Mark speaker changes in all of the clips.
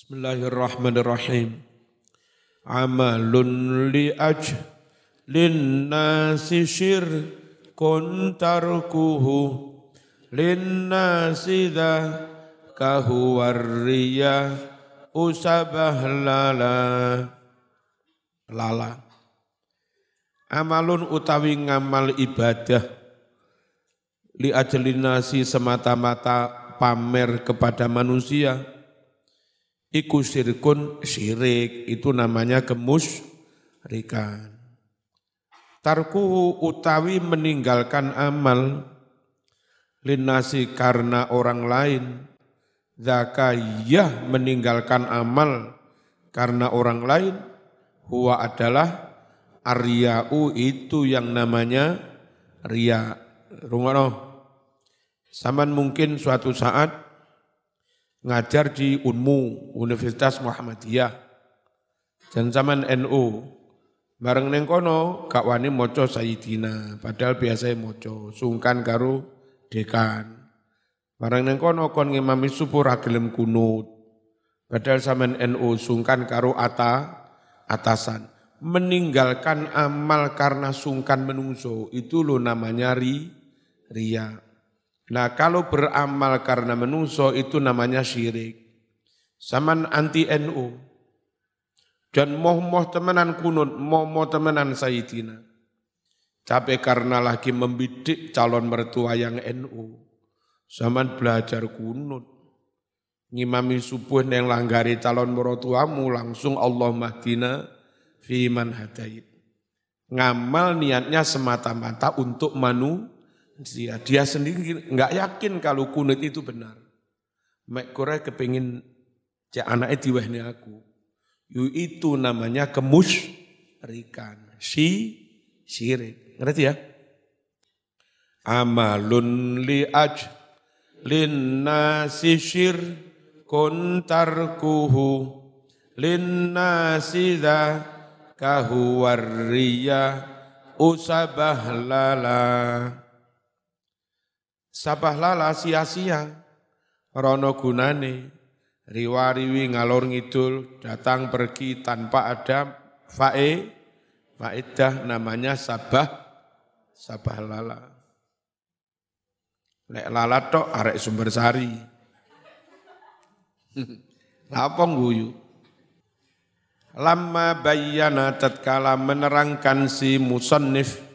Speaker 1: Bismillahirrahmanirrahim. Amalun li'ajlin nasi syirkun tarkuhu linnasi dhakahu warriya usabah lala. Amalun utawi ngamal ibadah li'ajlin nasi semata-mata pamer kepada manusia. Iku syirkun, syirik, itu namanya kemusyrikan. Tarkuhu utawi meninggalkan amal, linnasi karena orang lain, zakayah meninggalkan amal karena orang lain, huwa adalah arya'u, itu yang namanya riya. Rungono, saman mungkin suatu saat ngajar di UNMU, Universitas Muhammadiyah, dan zaman NU, bareng neng kono gak wani moco Sayyidina, padahal biasanya moco, sungkan karo dekan. Bareng neng kono kon ngimami subuh ra gelem kunut, padahal zaman NU sungkan karo atasan. Meninggalkan amal karena sungkan menungso, itu lo namanya riya. Nah kalau beramal karena menungso itu namanya syirik. Saman anti NU. Dan moh temenan kunut, moh temenan Sayyidina. Capek karena lagi membidik calon mertua yang NU. Saman belajar kunut. Ngimami subuh yang langgari calon mertuamu langsung Allah mahdina fi man hadait. Ngamal niatnya semata-mata untuk dia sendiri nggak yakin kalau kunut itu benar. Mek kore kepingin cek anaknya diwehni aku. Itu namanya kemusyrikan. Syirik. Ngerti ya? Amalun li'ajlin nasi syirkun tarkuhu linnasi dhakahu warriya usabah lala. Sabah lala sia-sia, rono gunane, riwariwi ngalor ngidul, datang pergi tanpa ada faedah, namanya sabah lala. Lek lala tok arek Sumber Sari. Apa guyu? Lama bayyana tatkala menerangkan si musannif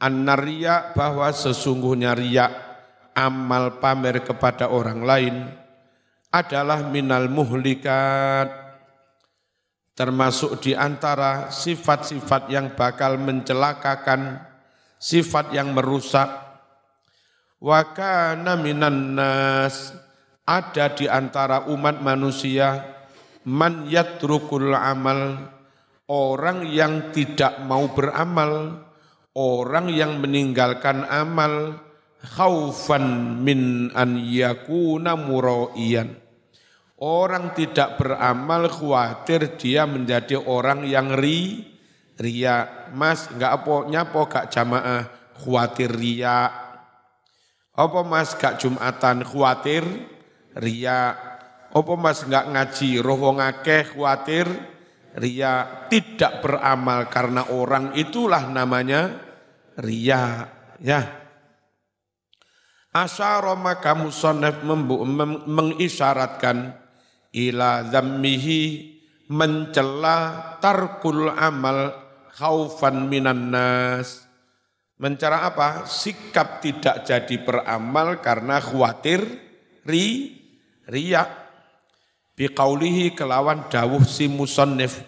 Speaker 1: an-riya, bahwa sesungguhnya riya, amal pamer kepada orang lain, adalah minal muhlikat, termasuk di antara sifat-sifat yang bakal mencelakakan, sifat yang merusak. Wa kana minan nas, ada di antara umat manusia, man yatrukul amal, orang yang tidak mau beramal, orang yang meninggalkan amal khaufan min an yakuna muraiyan. Orang tidak beramal khawatir dia menjadi orang yang riya. Mas, enggak apa nyapo gak jamaah khawatir riya. Apa Mas gak Jumatan khawatir riya. Apa Mas enggak ngaji roh wong akeh khawatir riya. Tidak beramal karena orang itulah namanya riya, ya. Asyara maka musannaf mengisyaratkan ila dzammihi, mencela tarkul amal khaufan minan nas. Mencela apa? Sikap tidak jadi beramal karena khawatir riya. Biqaulihi, kelawan dawuh si musannif,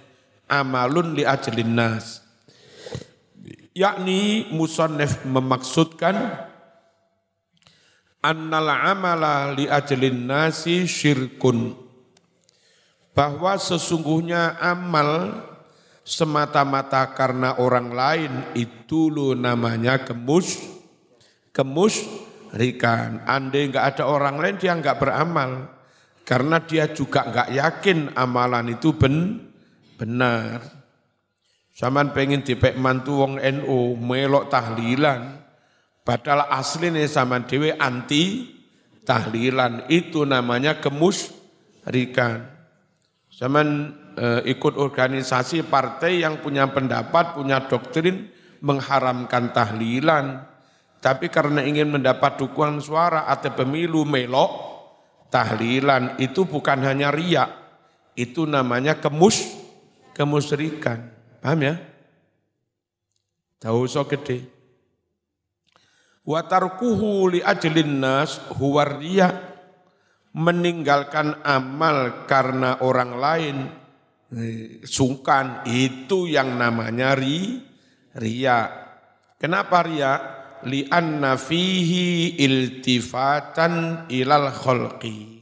Speaker 1: amalun li ajlin nas. Yakni musannif memaksudkan annal amala li ajlin nasi syirkun, bahwa sesungguhnya amal semata-mata karena orang lain itu lo namanya kemusyrikan. Andai enggak ada orang lain dia enggak beramal karena dia juga enggak yakin amalan itu benar. Saman pengen dipek mantu wong NU melok tahlilan, padahal aslinya saman dewe anti tahlilan, itu namanya kemusyrikan. Zaman ikut organisasi partai yang punya pendapat, punya doktrin mengharamkan tahlilan. Tapi karena ingin mendapat dukungan suara atau pemilu melok tahlilan, itu bukan hanya riya, itu namanya kemusyrikan. Paham ya? Dosa gede. Wa tarkuhu li ajlin nas huwa riya. Meninggalkan amal karena orang lain sungkan, itu yang namanya riya. Kenapa riya? Li'anna fihi iltifatan ilal khalqi.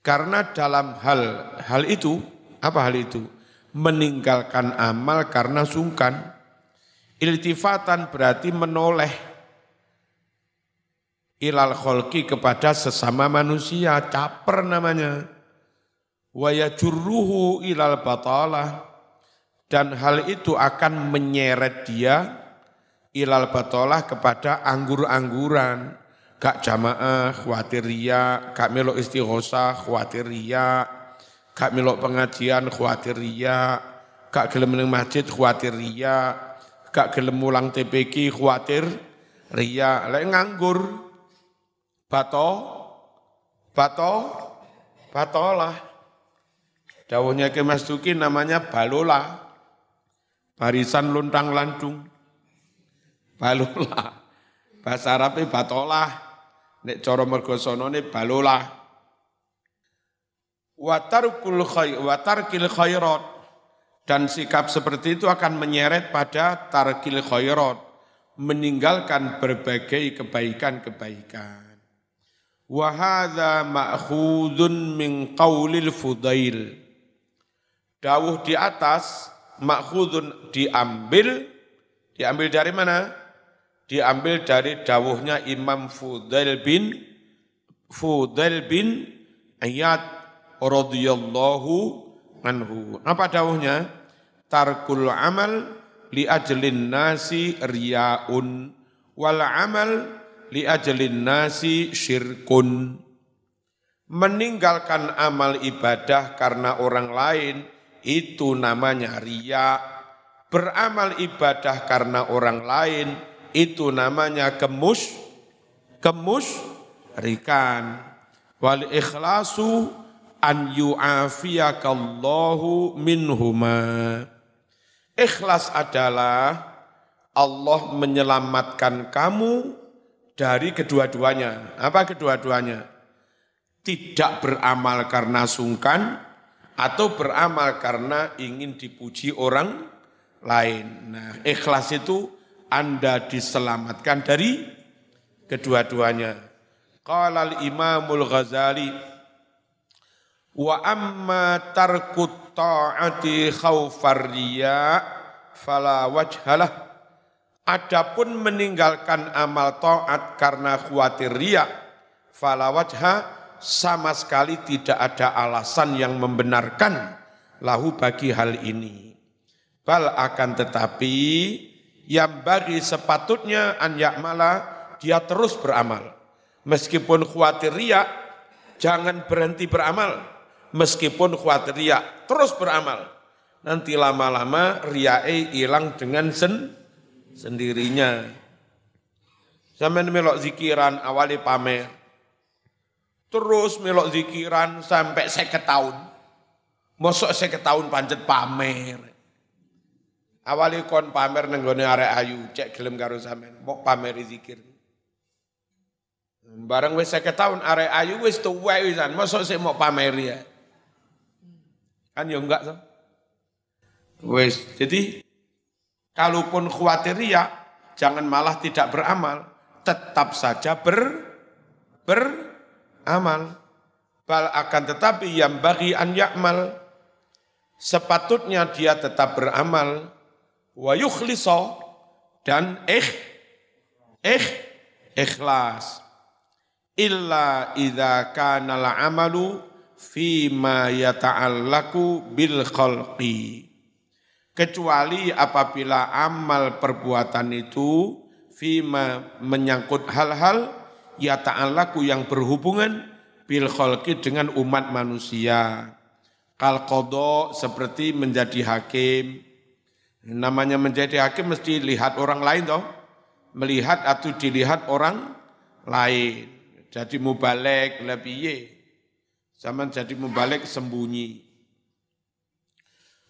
Speaker 1: Karena dalam hal itu, apa hal itu? Meninggalkan amal karena sungkan. Iltifatan berarti menoleh ilal kholqi kepada sesama manusia, caper namanya. Wa yajurruhu ilal batalah, dan hal itu akan menyeret dia ilal batalah kepada anggur-angguran. Gak jamaah, khawatir riya, gak melok istighosah, khawatir riya, gak melok pengajian, khawatir riya, gak gelem ning masjid, khawatir riya, gak gelem mulang TPQ, khawatir riya. Lek nganggur batolah. Dawuhnya Ki Mas Duki namanya balola. Barisan luntang lantung. Balola. Bahasa Arabnya batolah. Nek cara mergosonone balola. Wa tarkil khairat. Dan sikap seperti itu akan menyeret pada tarkil khairat. Meninggalkan berbagai kebaikan-kebaikan. Wa hadza ma'khudun min qaulil Fudail. Dawuh di atas ma'khudun diambil dari mana? Diambil dari dawuhnya Imam Fudail bin Iyad radhiyallahu anhu. Apa dawuhnya? Tarkul amal li ajlin nasi riyaun wal amal li ajlin nasi syirkun. Meninggalkan amal ibadah karena orang lain itu namanya riya. Beramal ibadah karena orang lain itu namanya kemusyrikan. Wal ikhlasu an yu'afiyakallahu minhuma. Ikhlas adalah Allah menyelamatkan kamu dari kedua-duanya. Apa kedua-duanya? Tidak beramal karena sungkan atau beramal karena ingin dipuji orang lain. Nah, ikhlas itu Anda diselamatkan dari kedua-duanya. Qala al-Imamul Ghazali wa amma tarkut ta'ati khawfar riya fala wajhalah. Adapun meninggalkan amal taat karena khawatir riya, fala wajha, sama sekali tidak ada alasan yang membenarkan lahu bagi hal ini. Bal akan tetapi yang bagi sepatutnya an ya'mala, dia terus beramal. Meskipun khawatir riya, jangan berhenti beramal. Meskipun khawatir riya, terus beramal. Nanti lama-lama riyae hilang dengan sendirinya. Sampai melok zikiran awali pamer. Terus melok zikiran sampai 50 tahun. Mosok 50 tahun pancet pamer. Awali kon pamer nang gone arek ayu, cek gelem karo sampean, mok pameri zikir. Bareng wis 50 tahun arek ayu wis tuwa wisan, mosok sik mok pameri ya. Kan ya enggak toh. Wis, jadi kalaupun khawatir riya, jangan malah tidak beramal, tetap saja beramal. Bal akan tetapi yang bagi an ya'mal, sepatutnya dia tetap beramal, wa yukhlisa, dan ikhlas. Illa idza kana al-amalu fima yata'allaku bil khalqi. Kecuali apabila amal perbuatan itu fima menyangkut hal-hal ya ta'alaku yang berhubungan bil khalqi dengan umat manusia. Kal qadha seperti menjadi hakim. Namanya menjadi hakim mesti lihat orang lain toh. Melihat atau dilihat orang lain. Jadi mubalek lebih zaman jadi mubalek sembunyi.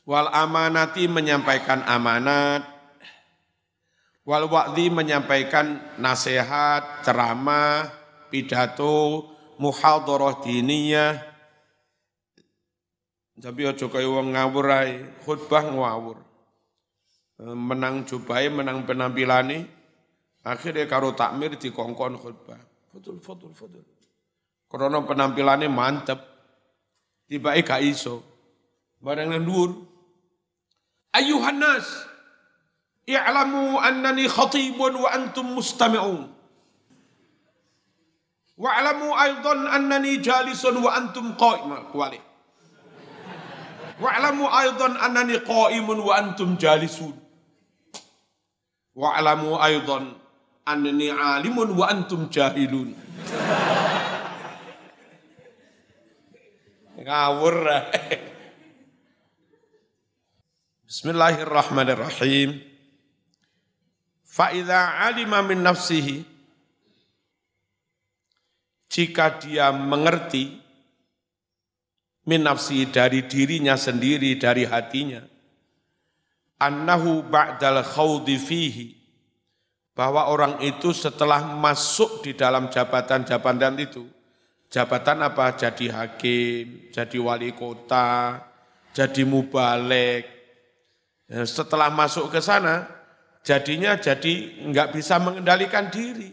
Speaker 1: Wal amanati menyampaikan amanat. Wal wa'dhi menyampaikan nasihat, ceramah, pidato, muhadharah diniyah. Tapi aja kaya wong ngawur ae, khutbah ngawur. Menang jubahe, menang penampilane, akhirnya karo takmir dikongkon khutbah. Fadul. Karena penampilannya mantep, tiba-tiba gak iso. Barang ndur. Ayuhan nas, i'lamu annani khatibun wa antum mustami'un. Wa'lamu aidan annani jalisun wa antum qa'im. Kuali. Wa'lamu aidan annani qa'imun wa antum jalisun. Wa'lamu aidan annani alimun wa antum jahilun. Ngawur. Bismillahirrahmanirrahim. Fa idza alima min nafsihi, jika dia mengerti min nafsi dari dirinya sendiri, dari hatinya, annahu ba'dal khawdi fihi, bahwa orang itu setelah masuk di dalam jabatan-jabatan itu, jabatan apa? Jadi hakim, jadi wali kota, jadi mubalek. Setelah masuk ke sana, jadinya jadi enggak bisa mengendalikan diri.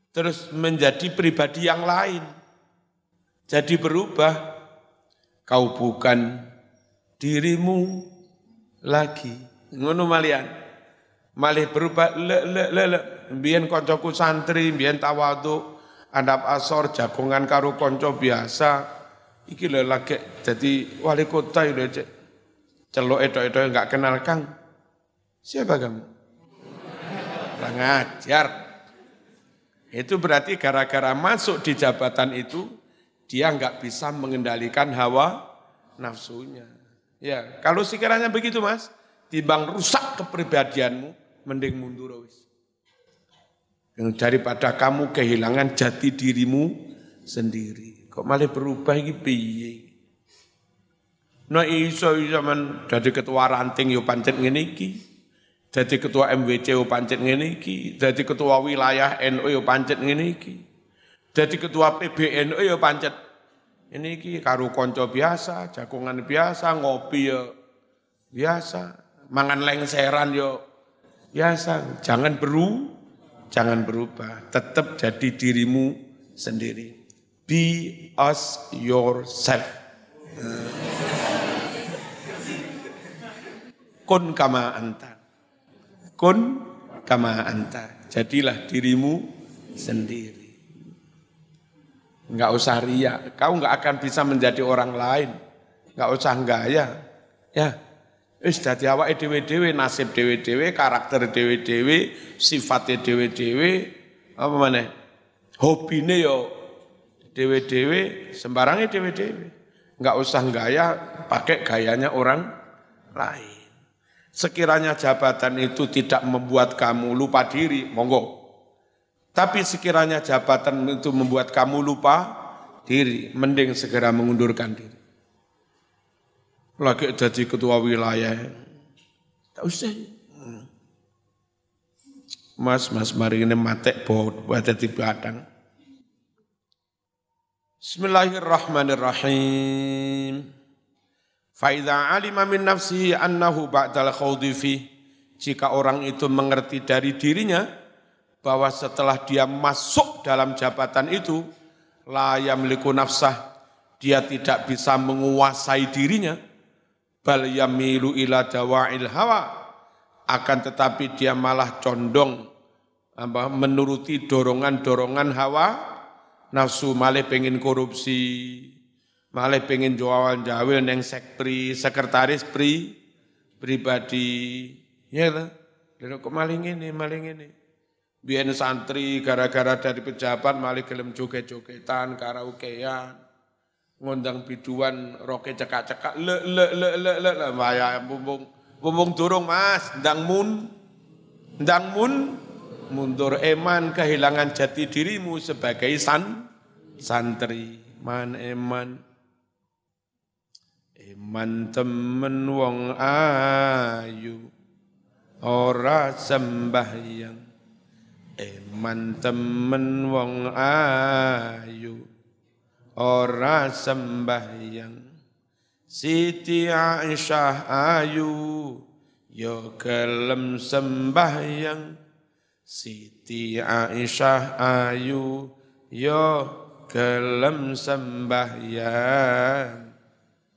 Speaker 1: Terus menjadi pribadi yang lain. Jadi berubah, kau bukan dirimu lagi. Ngono malian. Malih berubah, mbiyen koncoku santri, mbiyen tawadhu, andap asor, jagongan karo konco biasa. Iki lho lagi jadi wali kota lho, celok edo-edo enggak kenal Kang. Siapa kamu? Kurang ajar. Itu berarti gara-gara masuk di jabatan itu, dia enggak bisa mengendalikan hawa nafsunya. Ya, kalau sekiranya begitu Mas, timbang rusak kepribadianmu, mending mundur wis. Daripada kamu kehilangan jati dirimu sendiri. Kok malah berubah iki piye? Nah iso zaman dadi ketua ranting yo pancet ngene iki. Dadi ketua MWC yo pancet ngene iki. Dadi ketua wilayah NU yo pancet ngene iki. Dadi ketua PBNU yo pancet ini iki karo konco biasa, jagongan biasa, ngopi yo biasa, mangan lengseran yo biasa. Jangan berubah, tetap jadi dirimu sendiri. Be as yourself. Kun kama anta. Kun kama anta. Jadilah dirimu sendiri. Enggak usah riya, kau enggak akan bisa menjadi orang lain. Enggak usah gaya. Ya, wis dadi awake dhewe-dhewe, nasib dhewe-dhewe, karakter dhewe-dhewe, sifate dhewe-dhewe, apa maneh? Hobine yo dhewe-dhewe, sembarange dhewe-dhewe. Enggak usah gaya pakai gayanya orang lain. Sekiranya jabatan itu tidak membuat kamu lupa diri, monggo. Tapi sekiranya jabatan itu membuat kamu lupa diri, mending segera mengundurkan diri. Lagi jadi ketua wilayah, tak usah. Mas mari ini matek buat di badang. Bismillahirrahmanirrahim. Fa idza alima min nafsihi annahu ba'dal khawdi fi, jika orang itu mengerti dari dirinya bahwa setelah dia masuk dalam jabatan itu, la yamliku nafsah, dia tidak bisa menguasai dirinya, bal yamilu ila dawa'il hawa, akan tetapi dia malah condong menuruti dorongan-dorongan hawa nafsu, malah pengen korupsi, malah pengen jualan jawil neng sekretaris pribadi, ya lah, dan kok maling ini. Biyen santri gara-gara dari pejabat malah gelem joget-jogetan, karaokean. ngundang biduan roke cekak-cekak le waya mumpung durung Mas ndang mundur eman kehilangan jati dirimu sebagai santri eman temen wong ayu ora sembahyang eman temen wong ayu ora sembahyang Siti Aisyah ayu yo gelem sembahyang Siti Aisyah ayu yo gelem sembahyang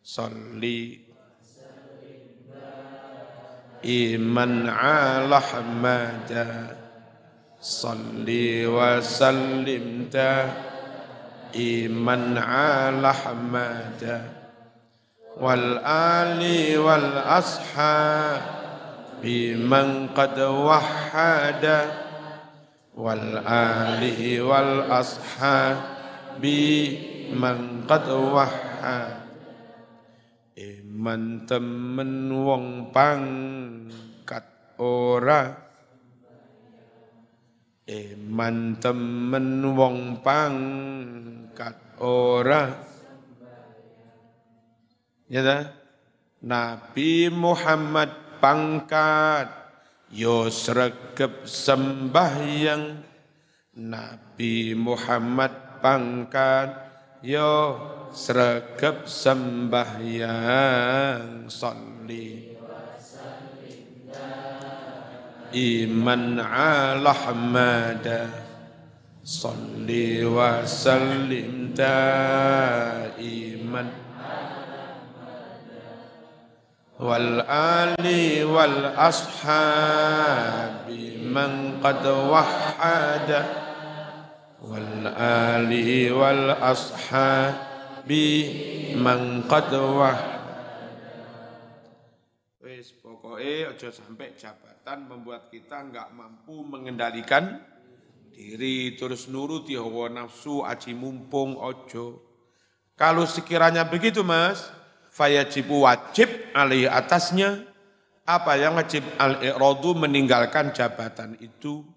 Speaker 1: Salli iman ala hamada Salli wa sallim iman ala hamada wal ali wal ashabi man qad wahada wal ali wal ashabi man qad wahada iman temen wong pangkat ora iman temen wong pangkat ora ya ta Nabi Muhammad pangkat yo sregep sembahyang Nabi Muhammad pangkat yo sregep sembahyang Salli iman ala hamada Salli wa sallim iman wal ali wal ashabi man qad wahada wal ali wal ashabi man qad wahada wis pokoke aja sampai jabatan membuat kita enggak mampu mengendalikan diri terus nuruti hawa nafsu aji mumpung ojo kalau sekiranya begitu Mas fayajibu wajib alaihi atasnya apa yang wajib al-i'radu meninggalkan jabatan itu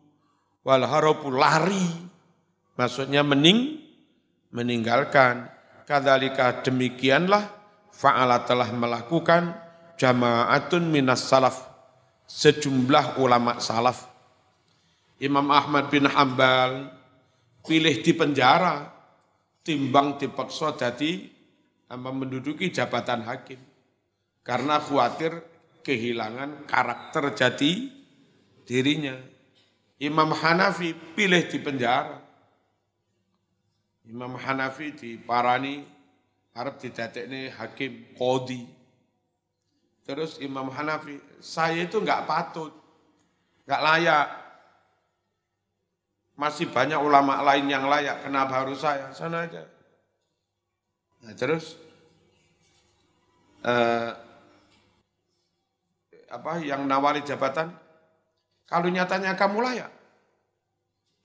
Speaker 1: wal harabu lari maksudnya meninggalkan kadzalika demikianlah fa'ala telah melakukan jama'atun minas salaf sejumlah ulama salaf Imam Ahmad bin Hanbal pilih di penjara timbang dipaksa dadi menduduki jabatan hakim karena khawatir kehilangan karakter jati dirinya. Imam Hanafi pilih di penjara. Imam Hanafi diparani arep didadekne hakim qadhi. Terus Imam Hanafi, saya itu enggak patut, enggak layak. Masih banyak ulama lain yang layak, kenapa harus saya? Sana aja. Nah, terus yang nawari jabatan? Kalau nyatanya kamu layak,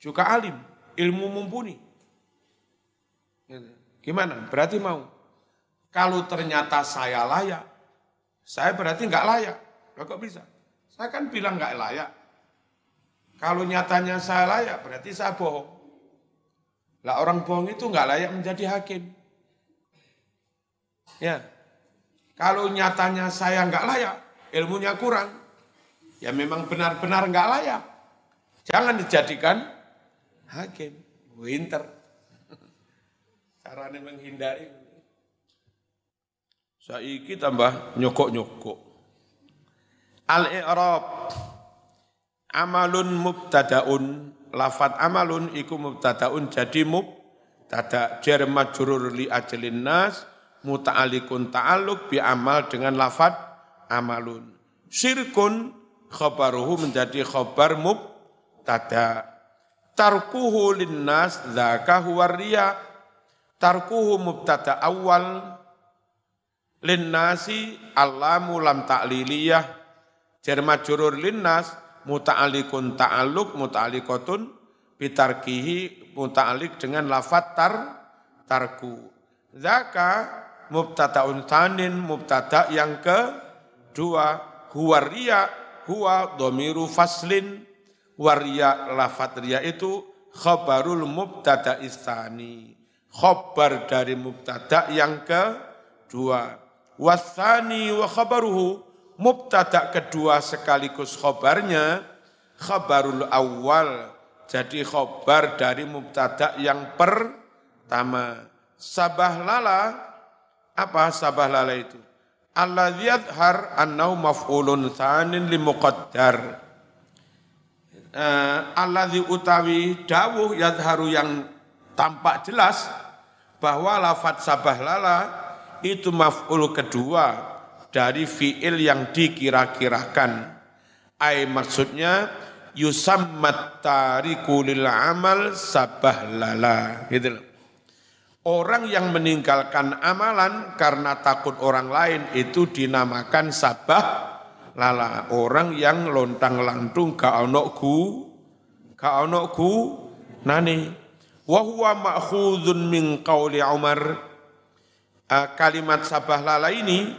Speaker 1: juga alim, ilmu mumpuni. Gimana? Berarti mau. Kalau ternyata saya layak, saya berarti enggak layak. Loh, kok bisa? Saya kan bilang enggak layak. Kalau nyatanya saya layak, berarti saya bohong. Lah orang bohong itu enggak layak menjadi hakim. Ya, kalau nyatanya saya enggak layak, ilmunya kurang, ya memang benar-benar enggak layak. Jangan dijadikan hakim. Winter. Caranya menghindari. Saiki tambah nyokok-nyokok. Al-i'rab amalun mubtadaun, lafat amalun iku mubtadaun jadi mubtada jar majrur li ajlin nas muta'alliqun ta'alluq bi amal dengan lafat amalun. Syirkun khabaruhu menjadi khabar mubtada. Tarkuhu linnas dzaka huwa riya. Tarkuhu mubtada awal linnasi allamu lam ta'liliyah jar majrur linnas muta'alliqun ta'alluq muta'alliqatun bitarkihi muta'alliq dengan lafat tarku Zaka mubtada'un tsanin, mubtada' yang kedua. Huwa riya, huwa dhamiru faslin. Waria lafadz riya itu khabarul mubtada'is tsani. Khabar dari mubtada' yang kedua. Wasani wa khabaruhu, mubtada' kedua sekaligus khabarnya khabarul awal. Jadi khabar dari mubtada' yang pertama. Sabah lala, apa sabah lala itu? Alladzi yadhhar annahu maf'ulun tsanin li muqaddar. Alladzi utawi dawuh yadharu yang tampak jelas bahwa lafadz sabah lala itu maf'ul kedua dari fi'il yang dikira-kirakan. Ai maksudnya yusammat tariku lil amal sabah lala. Gitu loh. Orang yang meninggalkan amalan karena takut orang lain itu dinamakan sabah lala. Orang yang lontang-lantung gak ono nani. Wa huwa ma'khudun min qauli Umar. Kalimat sabah lala ini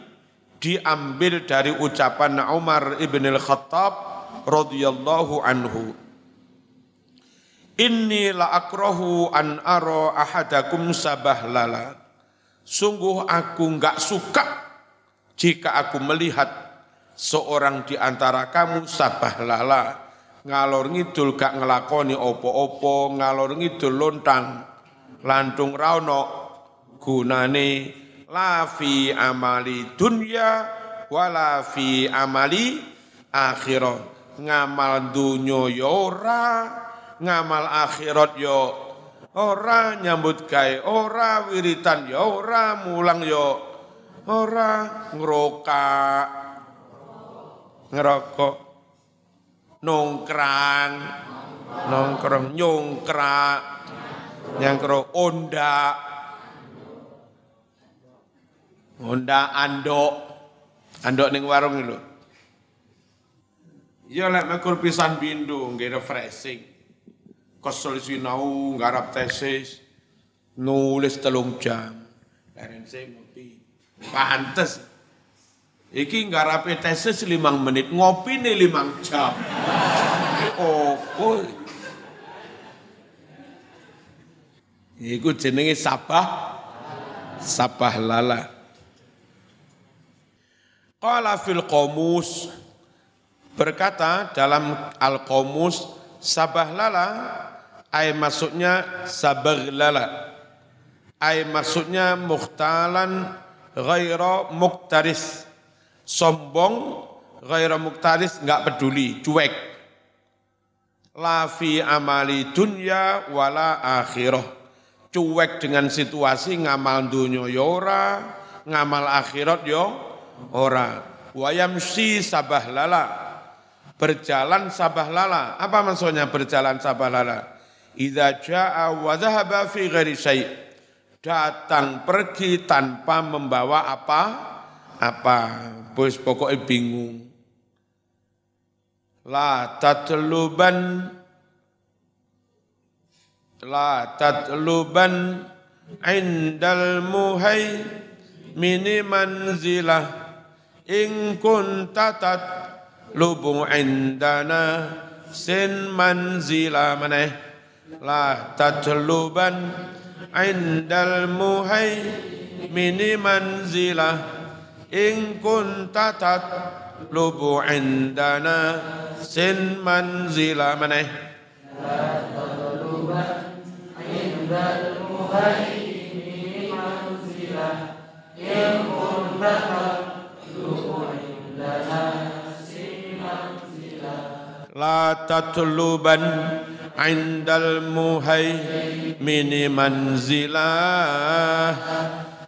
Speaker 1: diambil dari ucapan Umar ibn al-Khattab radhiyallahu anhu. Inni la akrahu an ara ahadakum sabah lala. Sungguh aku enggak suka jika aku melihat seorang di antara kamu sabah lala. Ngalor ngidul gak ngelakoni opo-opo, ngalor ngidul lontang, lantung raono gunane la fi amali dunya wala fi amali akhirah. Ngamal dunya ya ora, ngamal akhirat yo ora, nyambut gawe ora, wiritan yo ora, mulang yo ora, ngerokok, nongkrong, nyongkrak, nyangkro onda andok ning warung lho. Ya lek mekur pisan bindu nggih refreshing. Kesel sinau nggarap tesis, nulis 3 jam. Leren saya ngopi. Pantes. Iki ngarape tesis 5 menit, ngopi nih 5 jam. Oh. Iku jenenge sabah lala. Qala fil qamus, berkata dalam al-qamus, sabah lala ay maksudnya sabaghlala, ay maksudnya mukhtalan ghaira muktaris, sombong, ghaira muktaris, enggak peduli, cuek. La fi amali dunya wala akhirah, cuek dengan situasi ngamal dunya ya ora, ngamal akhirat ya ora. Wa yamsi sabaghlala, berjalan sabah lala. Apa maksudnya berjalan sabah lala? Idza jaa wa dhahaba fi ghairi syai', datang pergi tanpa membawa apa-apa, bos pokoknya bingung. La tatluban indal muhaimini manzilah in kunta lubu indana sin manzila maneh. La tajluban indal muhaimini manzilah in kunta lubu indana sin manzila maneh. La tajluban indal muhaimini manzilah in kunta lubu indana. La tatluban indal muhaimini manzilah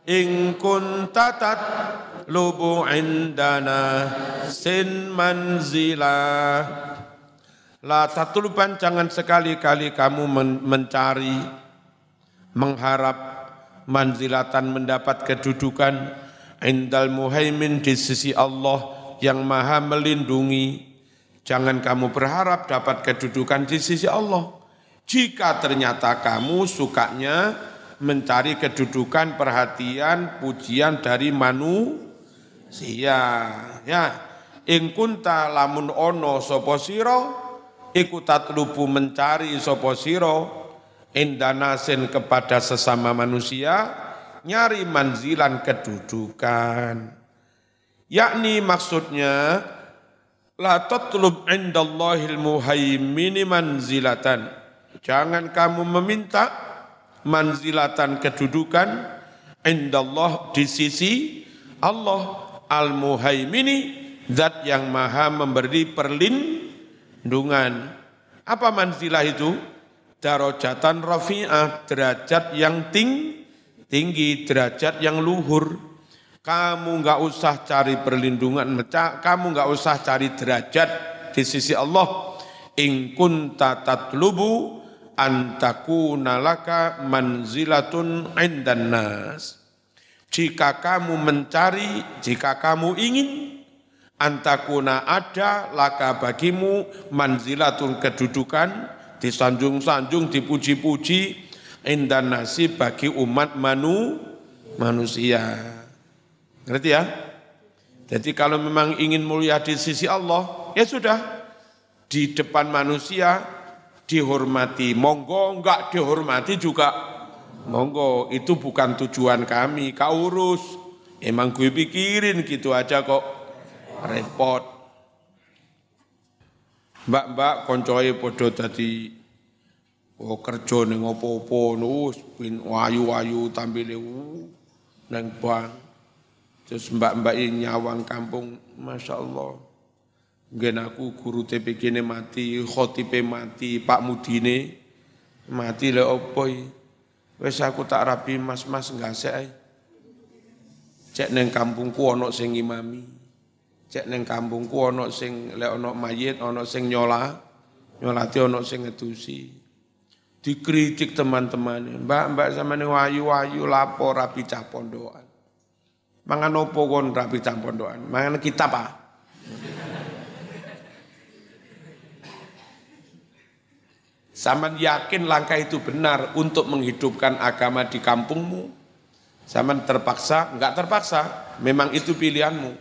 Speaker 1: in kunta tatlubu indana sin manzilah. La tatluban, jangan sekali-kali kamu mencari, mengharap manzilatan, mendapat kedudukan indal muhaimin, di sisi Allah yang maha melindungi. Jangan kamu berharap dapat kedudukan di sisi Allah. Jika ternyata kamu sukanya mencari kedudukan, perhatian, pujian dari manusia. Ya, ing kunta lamun ono sapa sira iku tatlubu mencari sapa sira indanasin kepada sesama manusia nyari manzilan kedudukan. Yakni maksudnya la tatlub indallahil muhaimini manzilatan. Jangan kamu meminta manzilatan kedudukan indallah di sisi Allah al-muhaimini zat yang maha memberi perlindungan. Apa manzilah itu? Darajatan rafi'ah, derajat yang tinggi, derajat yang luhur. Kamu enggak usah cari perlindungan, kamu enggak usah cari derajat di sisi Allah. In kunta tatlubu antakuna laka manzilatun indan nas. Jika kamu mencari, jika kamu ingin antakuna ada laka bagimu manzilatun kedudukan, disanjung-sanjung, dipuji-puji indan nasi bagi umat manusia. Ngerti ya? Jadi kalau memang ingin mulia di sisi Allah, ya sudah, di depan manusia dihormati, monggo, enggak dihormati juga monggo, itu bukan tujuan kami, kau urus. Emang gue pikirin gitu aja kok, repot. Mbak-mbak koncoe podo tadi kerja ning opo-opo nus pin wayu-wayu tampile nang bang. Terus mbak-mbak ini nyawang kampung, Masya Allah. Ngen aku guru TPG-ne mati, khotibe mati, Pak Mudine mati le opo iki. Wes aku tak rapi mas-mas ngasek ae. Cek neng kampungku ana sing ngimami. Cek neng kampungku ana sing lek ana mayit, ana sing nyolati ana sing ngedusi. Dikritik teman-teman, mbak-mbak sampeyan wayu-wayu lapor rapi cah pondokan. Mangan opo kon rapi cah pondokan? Mangan kitab ah. Saman yakin langkah itu benar untuk menghidupkan agama di kampungmu? Saman terpaksa? Enggak terpaksa, memang itu pilihanmu.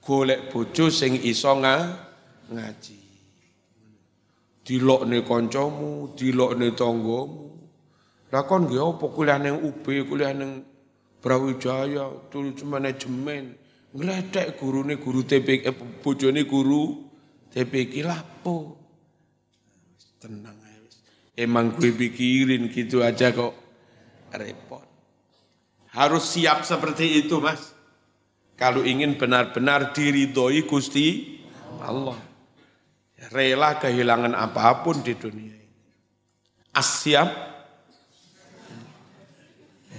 Speaker 1: Golek bojo sing iso ngaji. Dilokne kancamu, dilokne tanggamu. Lah kon nggih opo kuliah ning UB, kuliah ning Brawijaya, tulis manajemen, ngledek gurune guru TPK, bojone guru TPK lapo. Tenang ae wis. Emang gue pikirin gitu aja kok repot. Harus siap seperti itu, Mas. Kalau ingin benar-benar diridhoi Gusti Allah. Rela kehilangan apapun di dunia ini. Asyap.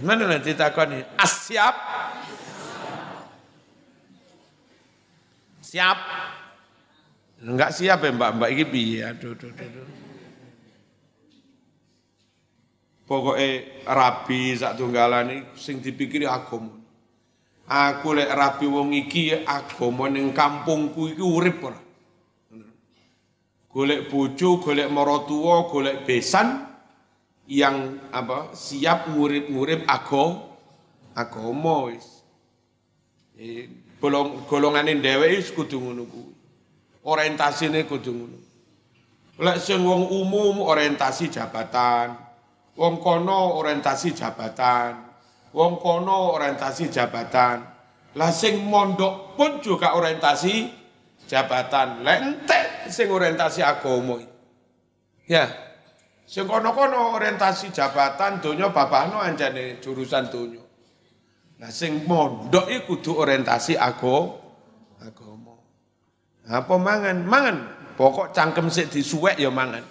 Speaker 1: Mana nanti takoni? Asyap. Siap. Enggak siap ya mbak-mbak ini piye? Aduh. Pokoknya rabi sak tunggalan sing dipikiri agama. Aku lek rabi wong iki agama ning kampungku iki urip ora. Golek bojo, golek maratuwa, golek besan yang siap ngurip agama wis. Golongane dheweke wis kudu ngono kuwi. Orientasine kudu ngono. Lek sing wong umum orientasi jabatan, wong kono orientasi jabatan, wong kono orientasi jabatan. Lah sing mondok pun juga orientasi jabatan. Lek entek sing orientasi agama. Ya. Sing kono-kono orientasi jabatan donya bapakno anjane jurusan donya. Nah sing mondok iku kudu orientasi agama. Apa mangan? Mangan. Pokok cangkem sik disuwek ya mangan.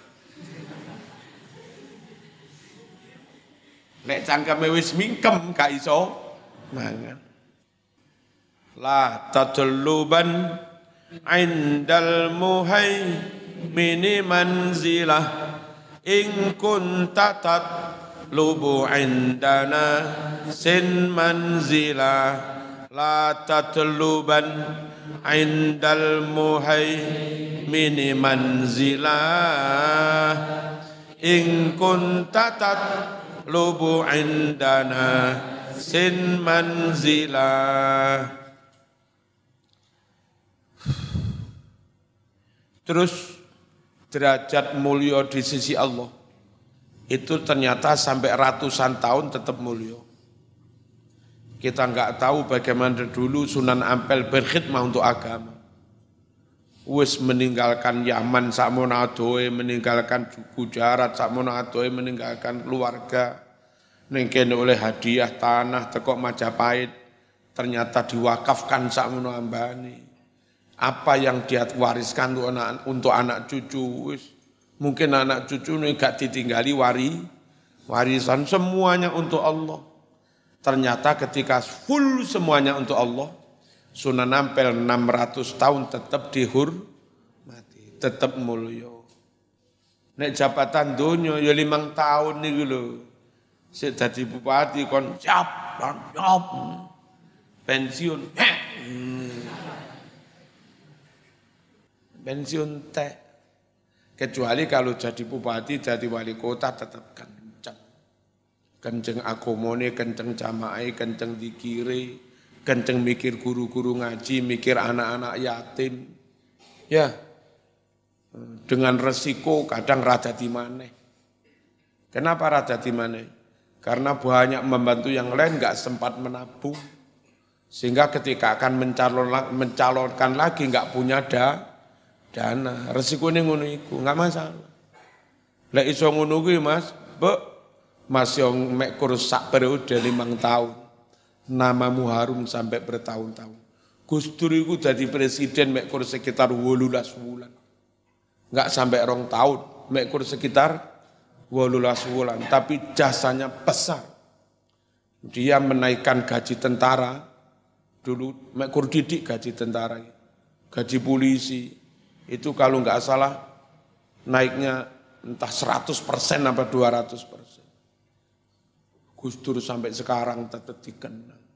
Speaker 1: Nek cangkeme wis mingkem gak iso mangan. La tatluban indal muhaimini manzilah in kunta tatlubu indana sin manzila la tatluban indal muhaimini manzila in kunta lubu indana sin manzilah. Terus derajat mulia di sisi Allah itu ternyata sampai ratusan tahun tetap mulia. Kita enggak tahu bagaimana dulu Sunan Ampel berkhidmah untuk agama. Wis meninggalkan Yaman sakmono adohe, meninggalkan Gujarat sakmono adohe, meninggalkan keluarga. Ning kene oleh hadiah tanah teko Majapahit, ternyata diwakafkan sakmono ambane. Apa yang dia wariskan untuk anak cucu, wis mungkin anak cucu ini gak ditinggali warisan, semuanya untuk Allah. Ternyata ketika full semuanya untuk Allah, Sunan Ampel 600 tahun tetap dihormati, tetap mulia. Nek jabatan donya ya 5 tahun niku lho. Sik dadi bupati kon siap. Pensiun. Pensiun teh. Kecuali kalau jadi bupati, jadi wali kota tetap kenceng. Kenceng agamane, kenceng jamaah, kenceng zikire. Kenceng mikir guru-guru ngaji, mikir anak-anak yatim. Ya, dengan resiko kadang rada di maneh. Kenapa rada di maneh? Karena banyak membantu yang lain enggak sempat menabung. Sehingga ketika akan mencalonkan lagi enggak punya dana. Resikonya ngono iku, enggak masalah. Lek iso ngono kuwi Mas, Mas yang mek kurus sak periode 5 tahun. Namamu harum sampai bertahun-tahun. Gus Dur itu jadi presiden mek kur sekitar 18 bulan. Enggak sampai 2 tahun, mek kur sekitar 18 bulan, tapi jasanya besar. Dia menaikkan gaji tentara, dulu mek kur didik gaji tentara, gaji polisi, itu kalau enggak salah naiknya entah 100% apa 200%. Gus Dur sampai sekarang tetap dikenang.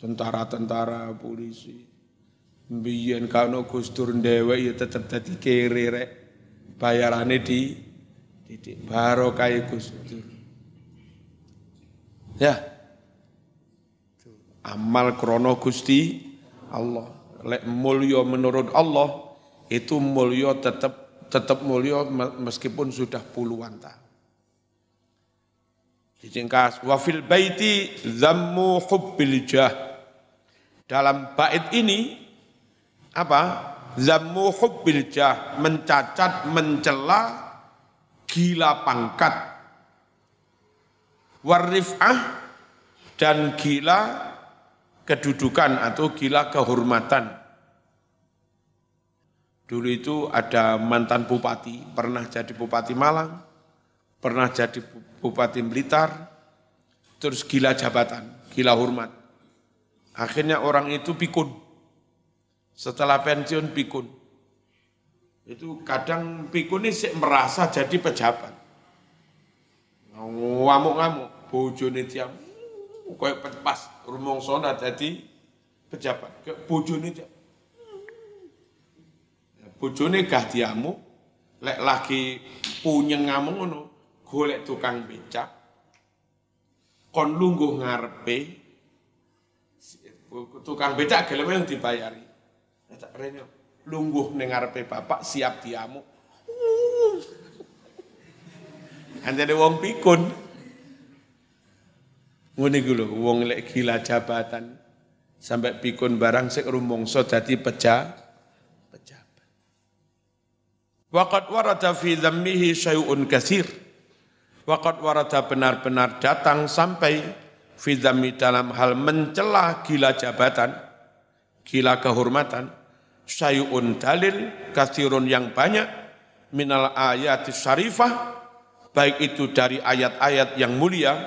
Speaker 1: Tentara-tentara, polisi. Mbiyen kalau Gus Dur ndewek ya tetap dadi kere rek. Bayarane di barokah Gus Dur. Ya. Amal krono Gusti Allah. Lek mulya menurut Allah itu mulya tetap mulya meskipun sudah puluhan tahun. Dijengkas wa fil baiti zammu hubbil jah. Dalam bait ini apa? Zammu hubbil jah, mencacat, mencela gila pangkat. Warif'ah dan gila kedudukan atau gila kehormatan. Dulu itu ada mantan bupati, pernah jadi bupati Malang, pernah jadi Bupati Blitar, terus gila jabatan, gila hormat. Akhirnya orang itu pikun. Setelah pensiun pikun. Itu kadang pikun ini merasa jadi pejabat. Ngamuk-ngamuk, bojone tiang, kayak pas rumongsona jadi pejabat. Bojone tiang. Bojone gah diamuk, lek lagi punya ngamuk ngono. Golek tukang becak, kon lungguh ngarepe, tukang becak gelem yang dibayari. Tak rene lungguh ning ngarepe bapak siap diamuk. Anjane wong pikun. Ngene iku lho, wong lek gila jabatan sampai pikun barang sik rumangsa dadi pejabat. Waqad warada fi dhammihi syai'un katsir. Waqad warada benar-benar datang sampai fidami dalam hal mencela gila jabatan, gila kehormatan, syai'un dalil katsirun yang banyak minal ayatis syarifah, baik itu dari ayat-ayat yang mulia,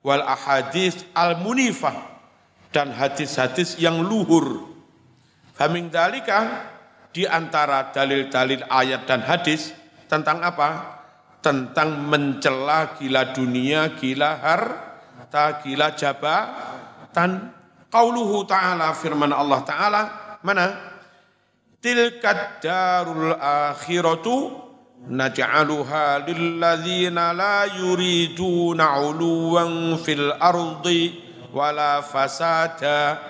Speaker 1: wal ahadits al munifah, dan hadis-hadis yang luhur. Famin dalika, di antara dalil-dalil ayat dan hadis tentang apa? Tentang mencela gila dunia, gila harta, gila jabatan. Qauluhu ta'ala, firman Allah Ta'ala, mana? Tilkad darul akhiratu naj'aluha lilladzina la yuriduna 'uluwan fil ardi wala fasada.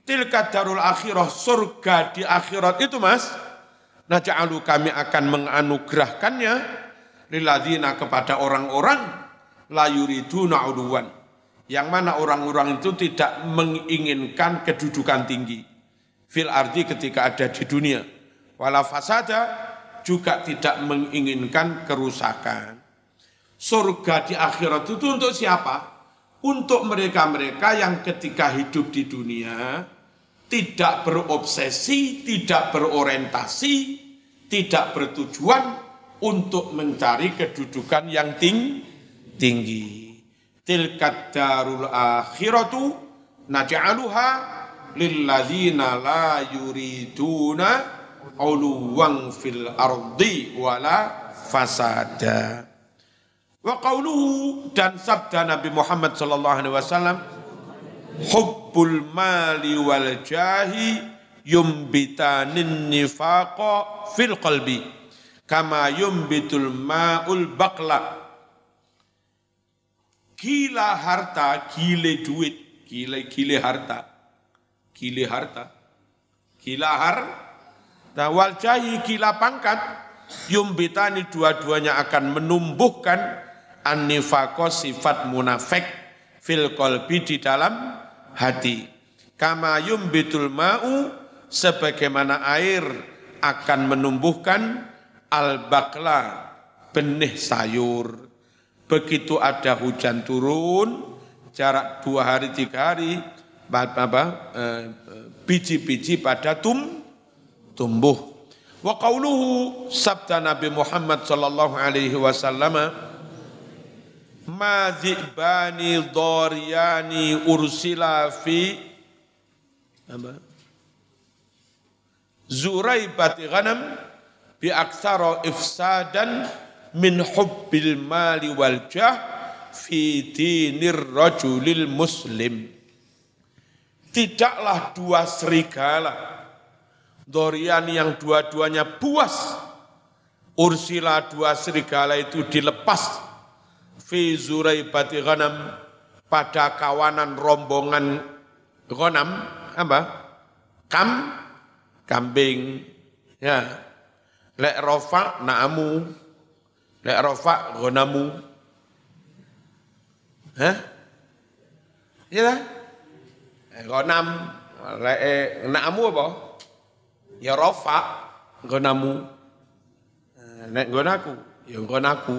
Speaker 1: Tilka darul akhirah, surga di akhirat itu Mas, naj'alu kami akan menganugerahkannya lilladzina kepada orang-orang la yuriduna 'uluwan, yang mana orang-orang itu tidak menginginkan kedudukan tinggi fil ardi ketika ada di dunia, wala fasada juga tidak menginginkan kerusakan. Surga di akhirat itu untuk siapa? Untuk mereka-mereka yang ketika hidup di dunia tidak berobsesi, tidak berorientasi, tidak bertujuan untuk mencari kedudukan yang tinggi. Tilkad darul akhiratu naj'aluha lilladzina la yuriduna uluwan fil ardi wala fasada. Wa qauluhu, dan sabda Nabi Muhammad sallallahu alaihi wasallam, hubbul mali wal jahi yumbitanin nifaqa fil qalbi kama yumbitul ma'ul baqla. Gila harta, gile duit, gile harta, wal jahi, gila pangkat, yumbitani, dua-duanya akan menumbuhkan an-nifaqo, sifat munafik, fil qalbi, di dalam hati. Kama yumbitul ma'u, sebagaimana air akan menumbuhkan al-baqla, benih sayur. Begitu ada hujan turun, jarak 2 hari 3 hari, biji-biji pada tumbuh. Wa qauluhu, sabda Nabi Muhammad sallallahu alaihi wasallam, ma dzibani dhariyani ursila fi zuraibati ghanam bi aktsara ifsadan min hubbil mali wal jah fi dinir rajulil muslim. Tidaklah 2 serigala Dorian yang dua-duanya buas, ursila 2 serigala itu dilepas fi zuraibati ghanam, pada kawanan rombongan ghanam, apa? Kambing. Ya. Lek rofa na'amu, lek rofa ghanamu. Hah? Iya lah. Ghanam, lek na'amu apa? Ya rofa, ghanamu. Nek ghanaku, ya ghanaku.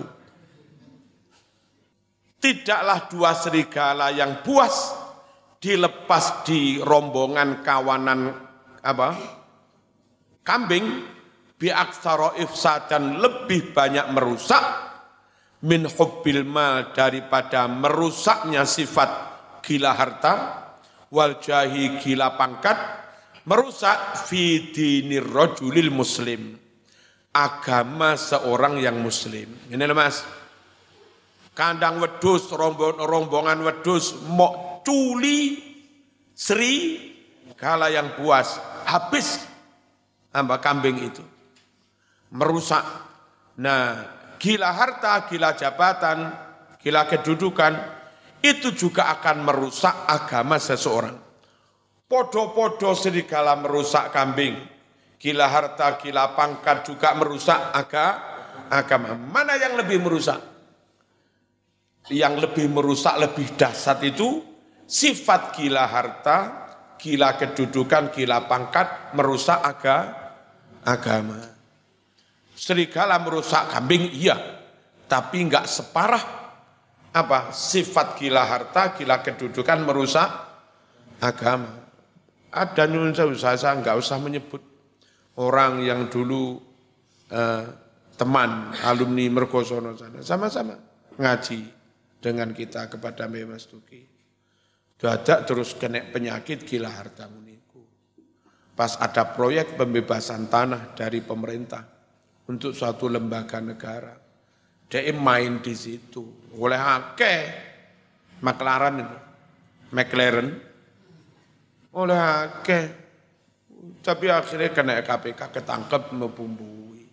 Speaker 1: Tidaklah 2 serigala yang buas dilepas di rombongan kawanan apa? Kambing, bi aktsara ifsadan, lebih banyak merusak, min hubbil mal, daripada merusaknya sifat gila harta, wal jahi, gila pangkat, merusak fi dinir rajulil muslim, agama seorang yang muslim. Ini loh Mas, kandang wedhus, rombongan wedhus mok culi serigala yang buas, habis hamba kambing itu, merusak. Nah, gila harta, gila jabatan, gila kedudukan, itu juga akan merusak agama seseorang. Podo-podo serigala merusak kambing, gila harta, gila pangkat juga merusak agama. Mana yang lebih merusak? Yang lebih merusak, lebih dahsyat itu sifat gila harta, gila kedudukan, gila pangkat merusak agama. Serigala merusak kambing, iya, tapi enggak separah apa? Sifat gila harta, gila kedudukan merusak agama. Ada nyun saya enggak usah menyebut orang yang dulu teman alumni Mergosono sana, sama-sama ngaji dengan kita kepada Mbak Mas Tuki. Dadak terus kena penyakit gila harta muniku. Pas ada proyek pembebasan tanah dari pemerintah untuk suatu lembaga negara, dia main di situ oleh akeh McLaren oleh akeh, tapi akhirnya kena KPK ketangkep membumbui.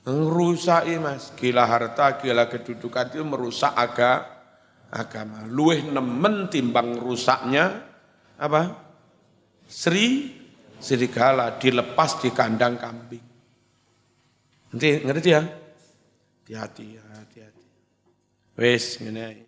Speaker 1: Ngerusaki Mas, gila harta, gila kedudukan itu merusak agama. Luweh nemen timbang rusaknya apa? Serigala dilepas di kandang kambing. Ngerti ya? Hati-hati. Wes ngene ae.